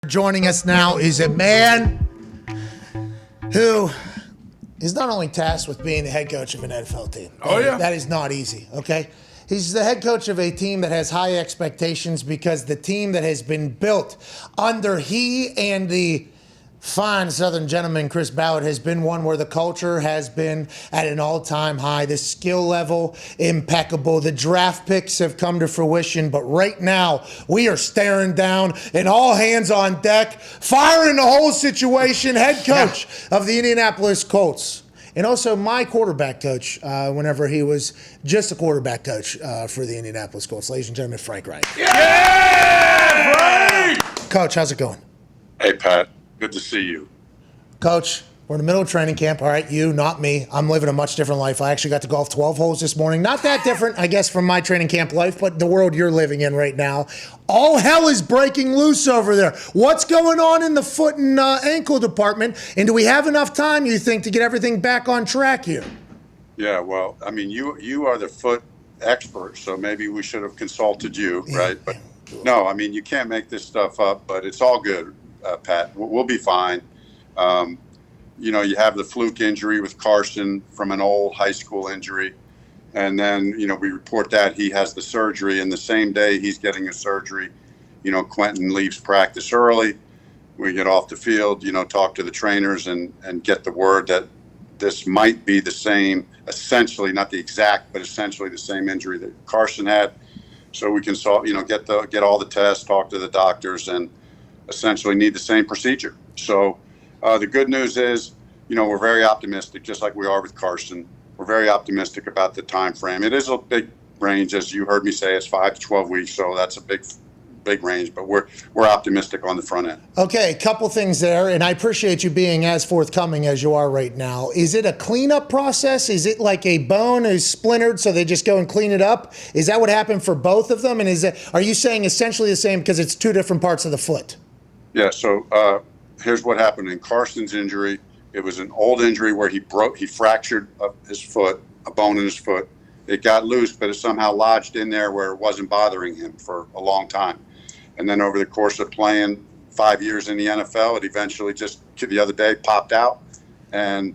Joining us now is a man who is not only tasked with being the head coach of an NFL team. That is not easy, okay? He's the head coach of a team that has high expectations because the team that has been built under he and the fine Southern gentleman, Chris Ballard, has been one where the culture has been at an all-time high. The skill level, impeccable. The draft picks have come to fruition, but right now we are staring down an all-hands-on deck, firing the whole situation, head coach of the Indianapolis Colts. And also my quarterback coach whenever he was just a quarterback coach for the Indianapolis Colts. Ladies and gentlemen, Frank Reich. Yeah, Frank! Coach, how's it going? Hey, Pat. Good to see you. Coach, we're in the middle of training camp. All right, you, not me. I'm living a much different life. I actually got to golf 12 holes this morning. Not that different, I guess, from my training camp life, but the world you're living in right now. All hell is breaking loose over there. What's going on in the foot and ankle department? And do we have enough time, you think, to get everything back on track here? Yeah, well, I mean, you are the foot expert, so maybe we should have consulted you, right? But no, I mean, you can't make this stuff up, but it's all good. Pat, we'll be fine. You have the fluke injury with Carson from an old high school injury. And then, we report that he has the surgery, and the same day he's getting a surgery, Quenton leaves practice early. We get off the field, talk to the trainers and get the word that this might be the same, essentially, not the exact, but essentially the same injury that Carson had. So we can get all the tests, talk to the doctors, and essentially need the same procedure. So the good news is, we're very optimistic, just like we are with Carson. We're very optimistic about the time frame. It is a big range, as you heard me say. It's 5 to 12 weeks, so that's a big range. But we're optimistic on the front end. Okay, a couple things there, and I appreciate you being as forthcoming as you are right now. Is it a cleanup process? Is it like a bone is splintered, so they just go and clean it up? Is that what happened for both of them? And are you saying essentially the same because it's two different parts of the foot? Yeah, so here's what happened in Carson's injury. It was an old injury where he fractured his foot, a bone in his foot. It got loose, but it somehow lodged in there where it wasn't bothering him for a long time. And then over the course of playing 5 years in the NFL, it eventually just the other day popped out. And,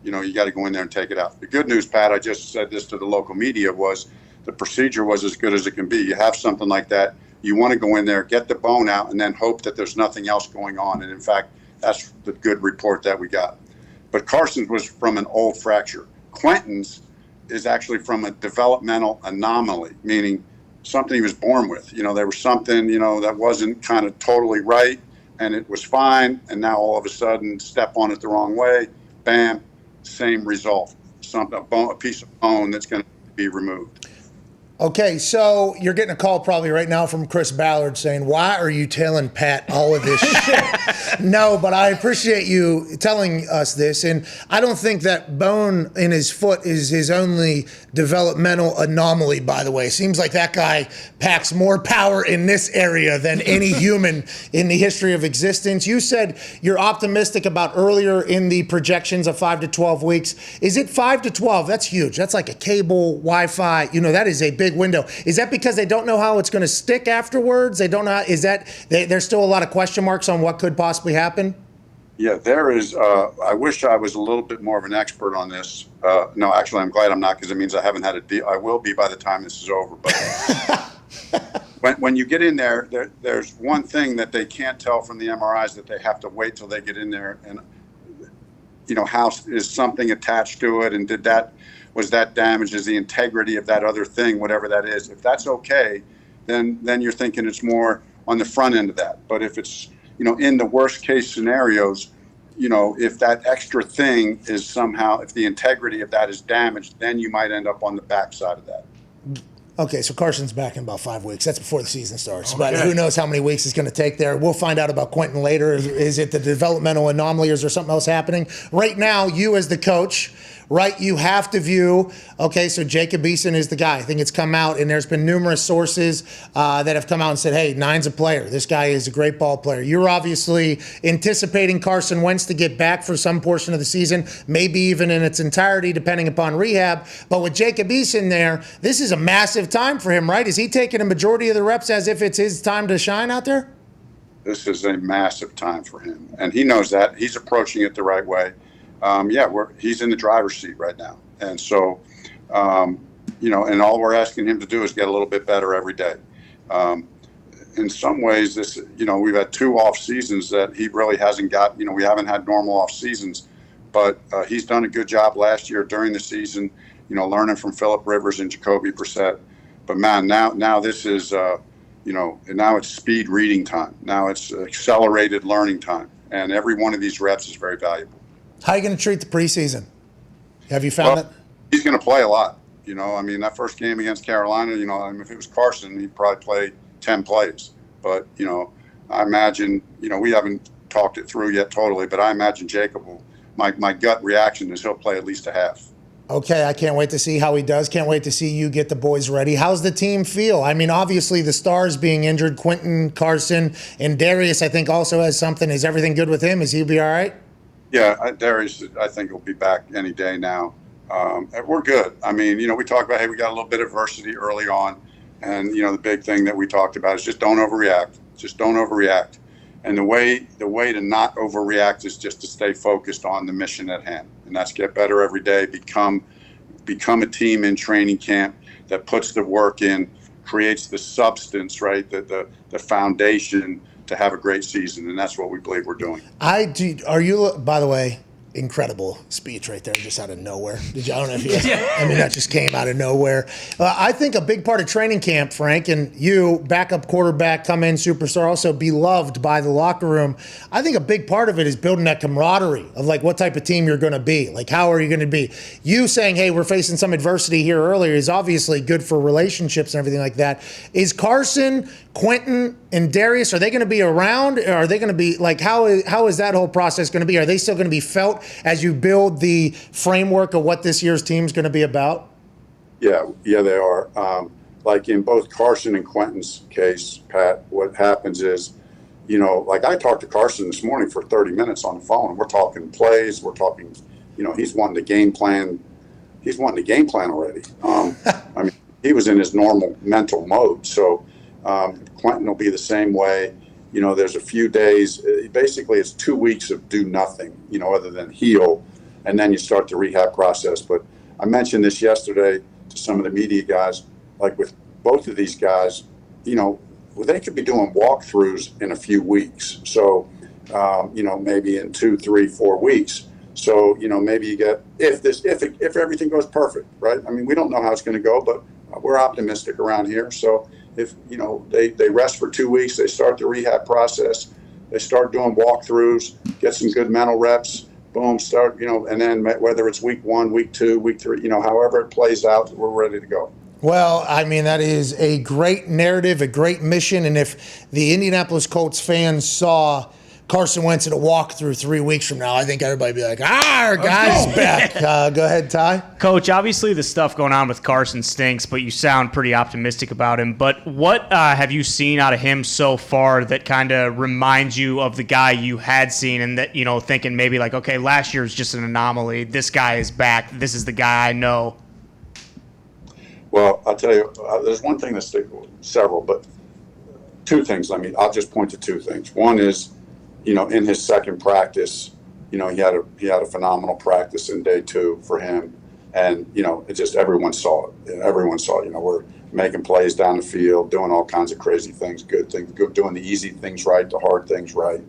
you got to go in there and take it out. The good news, Pat, I just said this to the local media, was the procedure was as good as it can be. You have something like that. You want to go in there, get the bone out, and then hope that there's nothing else going on. And in fact, that's the good report that we got. But Carson's was from an old fracture. Quenton's is actually from a developmental anomaly, meaning something he was born with. There was something, that wasn't kind of totally right, and it was fine. And now all of a sudden, step on it the wrong way, bam, same result. A piece of bone that's going to be removed. Okay, so you're getting a call probably right now from Chris Ballard saying, why are you telling Pat all of this shit? No, but I appreciate you telling us this. And I don't think that bone in his foot is his only developmental anomaly, by the way. Seems like that guy packs more power in this area than any human in the history of existence. You said you're optimistic about earlier in the projections of 5 to 12 weeks. Is it 5 to 12? That's huge. That's like a cable, Wi-Fi. That is a big window. Is that because they don't know how it's going to stick afterwards? They don't know. There's still a lot of question marks on what could possibly happen? Yeah, there is. I wish I was a little bit more of an expert on this. No, actually, I'm glad I'm not, because it means I haven't had I will be by the time this is over. But when you get in there, there's one thing that they can't tell from the MRIs that they have to wait till they get in there. And, how is something attached to it? And was that damaged? Is the integrity of that other thing, whatever that is? If that's okay, then you're thinking it's more on the front end of that. But if it's, in the worst case scenarios, if that extra thing is somehow, if the integrity of that is damaged, then you might end up on the back side of that. Okay, so Carson's back in about 5 weeks. That's before the season starts. But who knows how many weeks it's going to take there. We'll find out about Quenton later. Is it the developmental anomaly, or is there something else happening? Right now, you as the coach, right, you have to view, okay, so Jacob Eason is the guy. I think it's come out, and there's been numerous sources that have come out and said, hey, Nine's a player. This guy is a great ball player. You're obviously anticipating Carson Wentz to get back for some portion of the season, maybe even in its entirety, depending upon rehab. But with Jacob Eason there, this is a massive time for him, right? Is he taking a majority of the reps as if it's his time to shine out there? this is a massive time for him, and he knows that. He's approaching it the right way. He's in the driver's seat right now, and so and all we're asking him to do is get a little bit better every day. In some ways, we've had 2 off seasons that he really hasn't got. We haven't had normal off seasons, but he's done a good job last year during the season. Learning from Phillip Rivers and Jacoby Brissett. But man, now this is now it's speed reading time. Now it's accelerated learning time, and every one of these reps is very valuable. How are you going to treat the preseason? Have you found that? He's going to play a lot. That first game against Carolina, if it was Carson, he'd probably play 10 plays. But, I imagine, we haven't talked it through yet totally, but I imagine Jacob my gut reaction is he'll play at least a half. Okay, I can't wait to see how he does. Can't wait to see you get the boys ready. How's the team feel? I mean, obviously the stars being injured, Quenton, Carson, and Darius, I think also has something. Is everything good with him? Is he be all right? Yeah, Darius, I think he'll be back any day now. We're good. I mean, we talked about, hey, we got a little bit of adversity early on. And, the big thing that we talked about is just don't overreact. Just don't overreact. And the way to not overreact is just to stay focused on the mission at hand. And that's get better every day, become a team in training camp that puts the work in, creates the substance, right, the foundation to have a great season. And that's what we believe we're doing. Are you, by the way, incredible speech right there, just out of nowhere. I don't know if you, I mean, that just came out of nowhere. I think a big part of training camp, Frank, and you, backup quarterback, come in, superstar, also beloved by the locker room. I think a big part of it is building that camaraderie of like what type of team you're going to be. Like, how are you going to be? You saying, hey, we're facing some adversity here earlier is obviously good for relationships and everything like that. Is Carson, Quenton, and Darius, are they going to be around? Or are they going to be like, how is that whole process going to be? Are they still going to be felt as you build the framework of what this year's team is going to be about? Yeah, they are. Like in both Carson and Quenton's case, Pat, what happens is, like I talked to Carson this morning for 30 minutes on the phone. We're talking plays. We're talking, he's wanting the game plan. He's wanting the game plan already. I mean, he was in his normal mental mode. So Quenton will be the same way. There's a few days, basically it's 2 weeks of do nothing, other than heal, and then you start the rehab process. But I mentioned this yesterday to some of the media guys, like with both of these guys, they could be doing walkthroughs in a few weeks. So, maybe in 2, 3, 4 weeks. So, maybe you get, if everything goes perfect, right? I mean, we don't know how it's going to go, but we're optimistic around here. So, if they rest for 2 weeks, they start the rehab process, they start doing walkthroughs, get some good mental reps, boom, start, and then whether it's week 1, week 2, week 3, however it plays out, we're ready to go. Well, I mean, that is a great narrative, a great mission, and if the Indianapolis Colts fans saw Carson Wentz at a walkthrough 3 weeks from now, I think everybody would be like, our guy's back. Go ahead, Ty. Coach, obviously the stuff going on with Carson stinks, but you sound pretty optimistic about him. But what have you seen out of him so far that kind of reminds you of the guy you had seen and that, thinking maybe like, okay, last year was just an anomaly. This guy is back. This is the guy I know. Well, I'll tell you, there's one thing that sticks, several, but 2 things. I'll just point to 2 things. One is, in his second practice, he had a phenomenal practice in day 2 for him, and it just everyone saw it. Everyone saw it. We're making plays down the field, doing all kinds of crazy things, good things, doing the easy things right, the hard things right,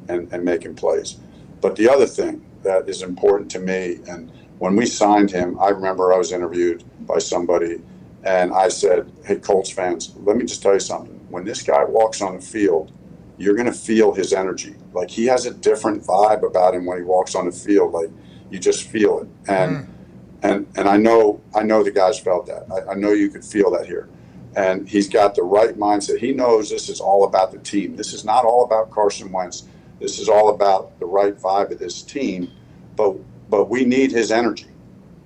and making plays. But the other thing that is important to me, and when we signed him, I remember I was interviewed by somebody, and I said, "Hey, Colts fans, let me just tell you something. When this guy walks on the field, you're going to feel his energy. Like, he has a different vibe about him when he walks on the field. Like, you just feel it." And I know the guys felt that. I know you could feel that here. And he's got the right mindset. He knows this is all about the team. This is not all about Carson Wentz. This is all about the right vibe of this team. But we need his energy.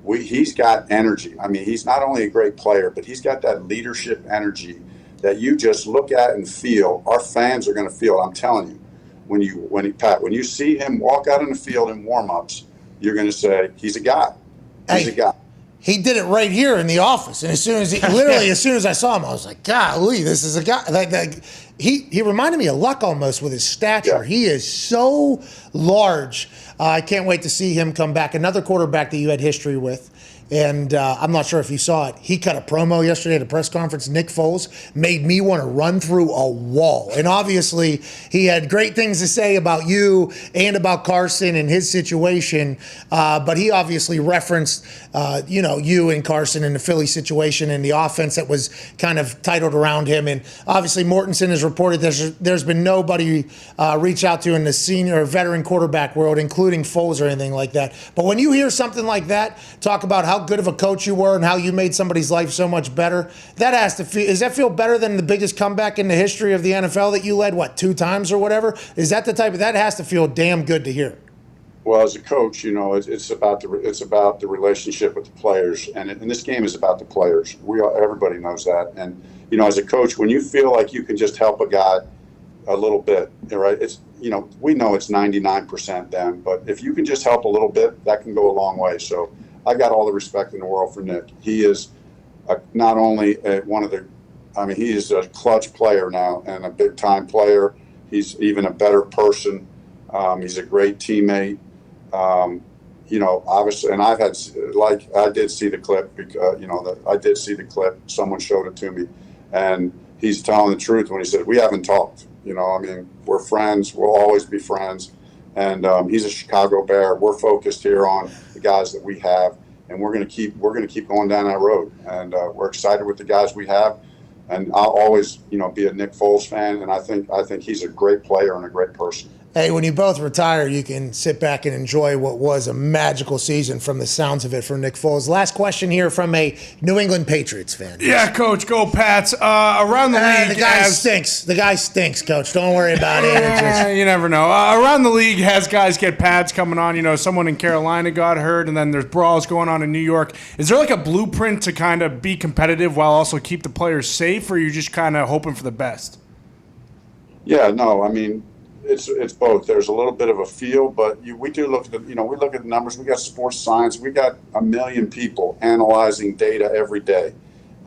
He's got energy. I mean, he's not only a great player, but he's got that leadership energy that you just look at and feel. Our fans are going to feel. I'm telling you, when you see him walk out in the field in warm-ups, you're going to say, he's a guy. He's a guy. he did it right here in the office. And as soon as I saw him, I was like, golly, this is a guy. Like he reminded me of Luck almost with his stature. Yeah. He is so large. I can't wait to see him come back. Another quarterback that you had history with. And I'm not sure if you saw it. He cut a promo yesterday at a press conference. Nick Foles made me want to run through a wall. And obviously, he had great things to say about you and about Carson and his situation. But he obviously referenced, you and Carson and the Philly situation and the offense that was kind of titled around him. And obviously, Mortensen has reported there's been nobody reach out to in the senior or veteran quarterback world, including Foles or anything like that. But when you hear something like that, talk about how good of a coach you were and how you made somebody's life so much better. Does that feel better than the biggest comeback in the history of the NFL that you led, 2 times or whatever? Is that the type of, that has to feel damn good to hear? Well, as a coach, it's about the relationship with the players, and this game is about the players. Everybody knows that, and as a coach, when you feel like you can just help a guy a little bit, right? We know it's 99% them, but if you can just help a little bit, that can go a long way. So I got all the respect in the world for Nick. He is not only he is a clutch player now and a big time player. He's even a better person. He's a great teammate. Obviously, and I did see the clip because, I did see the clip. Someone showed it to me, and he's telling the truth when he said, we haven't talked, we're friends. We'll always be friends. And he's a Chicago Bear. We're focused here on the guys that we have, and we're going to keep going down that road. And we're excited with the guys we have. And I'll always, be a Nick Foles fan. And I think he's a great player and a great person. Hey, when you both retire, you can sit back and enjoy what was a magical season from the sounds of it for Nick Foles. Last question here from a New England Patriots fan. Yeah, Coach, go Pats. Around the league, the guy stinks. The guy stinks, Coach. Don't worry about it. You never know. Around the league has guys get pads coming on. Someone in Carolina got hurt, and then there's brawls going on in New York. Is there like a blueprint to kind of be competitive while also keep the players safe, or are you just kind of hoping for the best? Yeah, no, it's both. There's a little bit of a feel, but we do look at we look at the numbers. We got sports science. We got 1 million people analyzing data every day.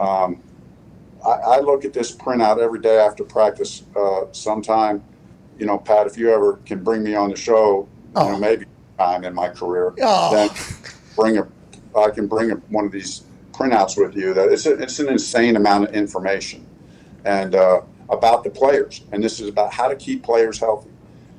I look at this printout every day after practice. Sometime, Pat, if you ever can bring me on the show, maybe time in my career, then I can bring one of these printouts with you. That it's an insane amount of information, and about the players, and this is about how to keep players healthy.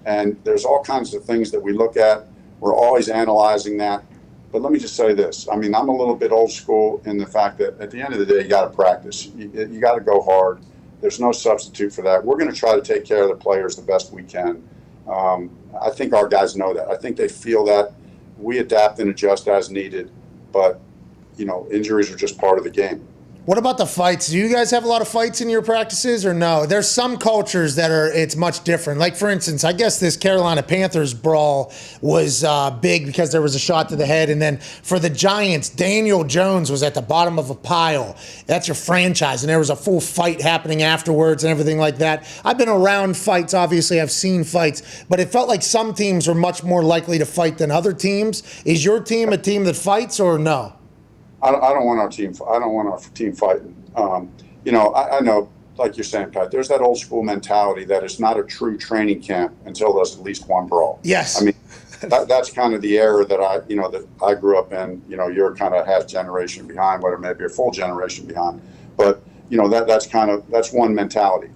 And there's all kinds of things that we look at. We're always analyzing that. But let me just say this. I'm a little bit old school in the fact that at the end of the day, you got to practice. You got to go hard. There's no substitute for that. We're going to try to take care of the players the best we can. I think our guys know that. I think they feel that. We adapt and adjust as needed. But, injuries are just part of the game. What about the fights? Do you guys have a lot of fights in your practices or no? There's some cultures that it's much different. Like, for instance, I guess this Carolina Panthers brawl was big because there was a shot to the head. And then for the Giants, Daniel Jones was at the bottom of a pile. That's your franchise. And there was a full fight happening afterwards and everything like that. I've been around fights. Obviously, I've seen fights. But it felt like some teams were much more likely to fight than other teams. Is your team a team that fights or no? I don't want our team. I don't want our team fighting. I know, like you're saying, Pat. There's that old school mentality that it's not a true training camp until there's at least one brawl. Yes. That's kind of the era that I grew up in. You're kind of half generation behind, whether maybe a full generation behind. But that's one mentality.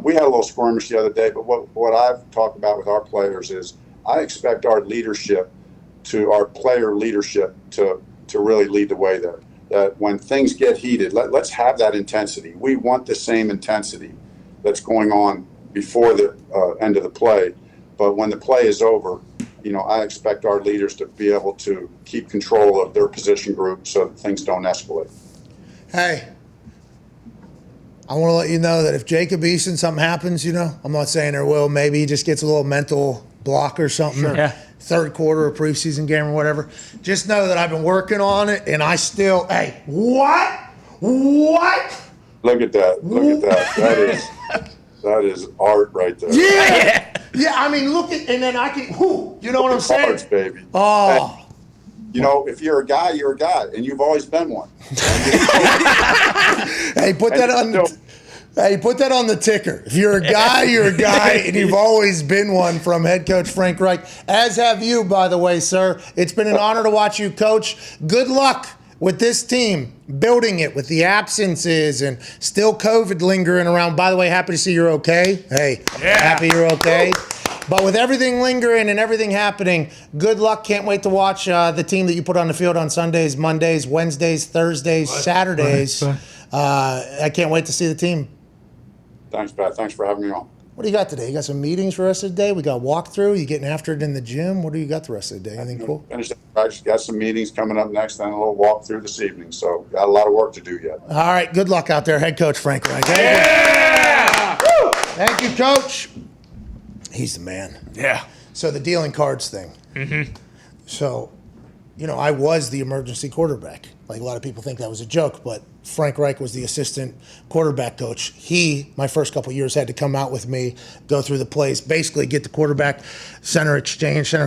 We had a little skirmish the other day. But what I've talked about with our players is I expect our player leadership to really lead the way there. That when things get heated, let's have that intensity. We want the same intensity that's going on before the end of the play. But when the play is over, I expect our leaders to be able to keep control of their position group so that things don't escalate. Hey, I want to let you know that if Jacob Eason, something happens, I'm not saying there will, maybe he just gets a little mental block or something. Sure. Yeah. Third quarter or preseason game or whatever. Just know that I've been working on it, and I still. Hey, what? Look at that. That is art right there. Yeah. Look at, and then I can. You know what I'm saying? Cards, baby. Oh. You know, if you're a guy, you're a guy, and you've always been one. Hey, put that on the ticker. If you're a guy, you're a guy, and you've always been one, from head coach Frank Reich. As have you, by the way, sir. It's been an honor to watch you coach. Good luck with this team, building it with the absences and still COVID lingering around. By the way, happy to see you're okay. Hey, happy you're okay. But with everything lingering and everything happening, good luck. Can't wait to watch the team that you put on the field on Sundays, Mondays, Wednesdays, Thursdays, Saturdays. I can't wait to see the team. Thanks, Pat. Thanks for having me on. What do you got today? You got some meetings for the rest of the day? We got walkthrough. You getting after it in the gym? What do you got the rest of the day? Anything cool? Finished. I just got some meetings coming up next, and a little walk through this evening. So got a lot of work to do yet. All right. Good luck out there, head coach Frank Reich. Thank you, coach. He's the man. Yeah. So the dealing cards thing. Mm-hmm. So, I was the emergency quarterback. Like, a lot of people think that was a joke, but Frank Reich was the assistant quarterback coach. He, my first couple of years, had to come out with me, go through the plays, basically get the quarterback center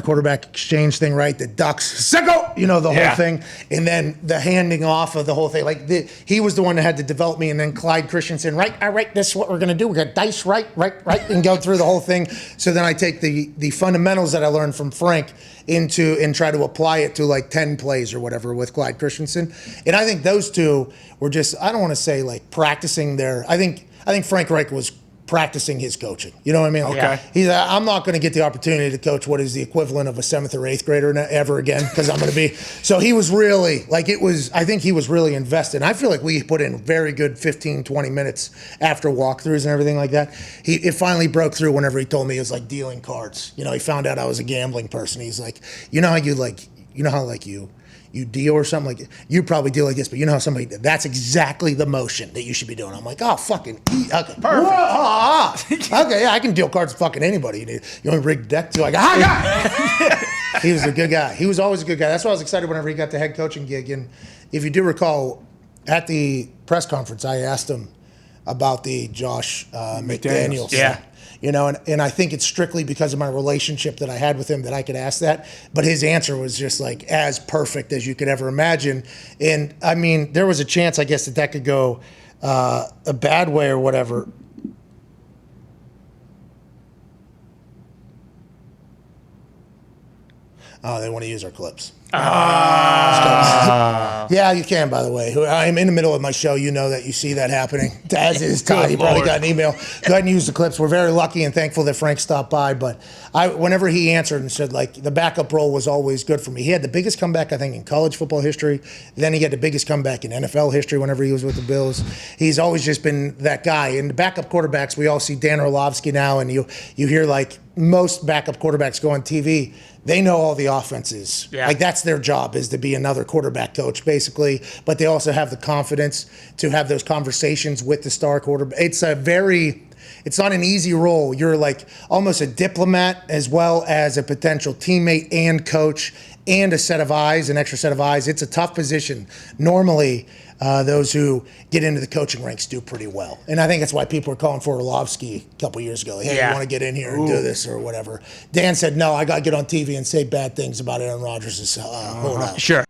quarterback exchange thing right, the ducks, sicko, the whole thing, and then the handing off of the whole thing. Like, he was the one that had to develop me, and then Clyde Christensen, right, all right, this is what we're going to do. We got dice, right, and go through the whole thing. So then I take the fundamentals that I learned from Frank and try to apply it to like 10 plays or whatever with Clyde Christensen. And I think those two were just, I don't want to say like practicing I think Frank Reich was practicing his coaching. You know what I mean? Like, Okay. I'm not going to get the opportunity to coach what is the equivalent of a 7th or 8th grader ever again, because I'm going to be. So he was really, I think he was really invested. And I feel like we put in very good 15, 20 minutes after walkthroughs and everything like that. It finally broke through whenever he told me it was like dealing cards. He found out I was a gambling person. He's like, you deal or something, like you probably deal like this, but you know how somebody, that's exactly the motion that you should be doing. I'm like, oh, fucking, okay, perfect. Okay, yeah, I can deal cards with fucking anybody. You want to rig the deck too? He was a good guy. He was always a good guy. That's why I was excited whenever he got the head coaching gig. And if you do recall, at the press conference, I asked him about the Josh McDaniels. Yeah. And I think it's strictly because of my relationship that I had with him that I could ask that. But his answer was just like as perfect as you could ever imagine. And I mean, there was a chance, I guess, that could go a bad way or whatever. Oh, they want to use our clips. Yeah, you can, by the way. I'm in the middle of my show. You know that you see that happening. As is Todd. He probably got an email. Go ahead and use the clips. We're very lucky and thankful that Frank stopped by. But whenever he answered and said, like, the backup role was always good for me. He had the biggest comeback, I think, in college football history. Then he had the biggest comeback in NFL history whenever he was with the Bills. He's always just been that guy. And the backup quarterbacks, we all see Dan Orlovsky now, and you hear, like, most backup quarterbacks go on TV. They know all the offenses. Yeah. Like, that's their job, is to be another quarterback coach, basically. But they also have the confidence to have those conversations with the star quarterback. It's not an easy role. You're like almost a diplomat as well as a potential teammate and coach and a set of eyes, an extra set of eyes. It's a tough position. Normally, those who get into the coaching ranks do pretty well. And I think that's why people were calling for Orlovsky a couple years ago. Like, hey, you want to get in here and do this or whatever. Dan said, no, I got to get on TV and say bad things about Aaron Rodgers. Sure.